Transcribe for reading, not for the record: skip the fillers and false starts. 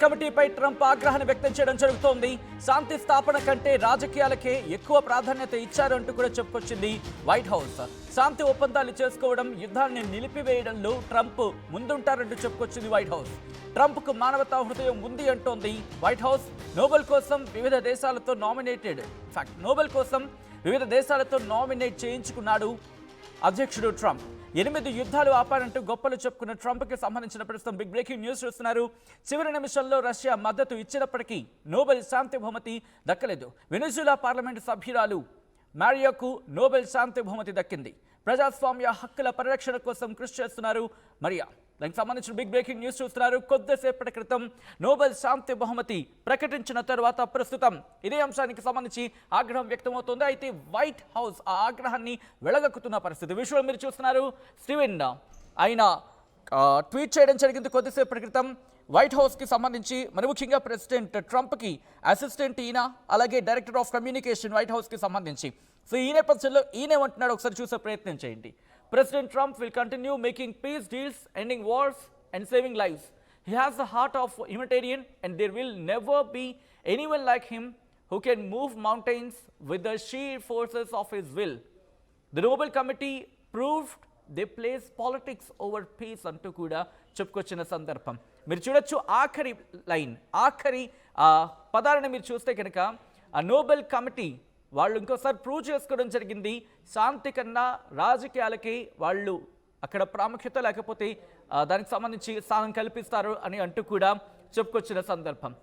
కమిటీపై Trump ఆగ్రహాన్ని వ్యక్తం చేయడం జరుగుతోంది. శాంతి స్థాపన కంటే రాజకీయాలకే ఎక్కువ ప్రాధాన్యత ఇచ్చారంటూ కూడా చెప్పుకొచ్చింది వైట్ హౌస్. శాంతి ఒప్పందాలు చేసుకోవడం, యుద్ధాన్ని నిలిపివేయడంలో ట్రంప్ ముందుంటారంటూ చెప్పుకొచ్చింది వైట్ హౌస్. ట్రంప్కు మానవతా హృదయం ఉంది అంటోంది వైట్ హౌస్. నోబెల్ కోసం వివిధ దేశాలతో నామినేట్ చేయించుకున్నాడు అధ్యక్షుడు ట్రంప్. 8 యుద్ధాలు ఆపారంటూ గొప్పలు చెప్పుకున్న ట్రంప్కి సంబంధించిన ప్రస్తుతం బిగ్ బ్రేకింగ్ న్యూస్ చూస్తున్నారు. చివరి నిమిషంలో రష్యా మద్దతు ఇచ్చినప్పటికీ నోబెల్ శాంతి బహుమతి దక్కలేదు. వెనిజులా పార్లమెంటు సభ్యురాలు మారియాకు నోబెల్ శాంతి బహుమతి దక్కింది. ప్రజాస్వామ్య హక్కుల పరిరక్షణ కోసం కృషి చేస్తున్నారు మరియా. దానికి సంబంధించిన బిగ్ బ్రేకింగ్ న్యూస్ చూస్తున్నారు. కొద్దిసేపటి క్రితం నోబెల్ శాంతి బహుమతి ప్రకటించిన తర్వాత ప్రస్తుతం ఇదే అంశానికి సంబంధించి ఆగ్రహం వ్యక్తమవుతోంది. అయితే వైట్ హౌస్ ఆ ఆగ్రహాన్ని వెళ్లగక్కుతున్న పరిస్థితి. విజువల్ మీరు చూస్తున్నారు. స్టీవెన్ ఆయన ట్వీట్ చేయడం జరిగింది కొద్దిసేపటి క్రితం. వైట్ హౌస్కి సంబంధించి మరి ముఖ్యంగా ప్రెసిడెంట్ ట్రంప్కి అసిస్టెంట్ ఈయన, అలాగే డైరెక్టర్ ఆఫ్ కమ్యూనికేషన్ వైట్ హౌస్కి సంబంధించి. సో ఈ నేపథ్యంలో ఈయనేమంటున్నాడు ఒకసారి చూసే ప్రయత్నం చేయండి. President Trump will continue making peace deals, ending wars and saving lives. He has the heart of a humanitarian and there will never be anyone like him who can move mountains with the sheer forces of his will. The Nobel Committee proved they place politics over peace అంటూ కూడా చెప్పుకొచ్చిన సందర్భం మీరు చూడొచ్చు. ఆఖరి line, ఆఖరి పదాలను మీరు చూస్తే కనుక ఆ నోబెల్ కమిటీ వాళ్ళు ఇంకోసారి ప్రూవ్ చేసుకోవడం జరిగింది. శాంతి కన్నా రాజకీయాలకి వాళ్ళు అక్కడ ప్రాముఖ్యత లేకపోతే దానికి సంబంధించి స్థానం కల్పిస్తారు అని అంటూ కూడా చెప్పుకొచ్చిన సందర్భం.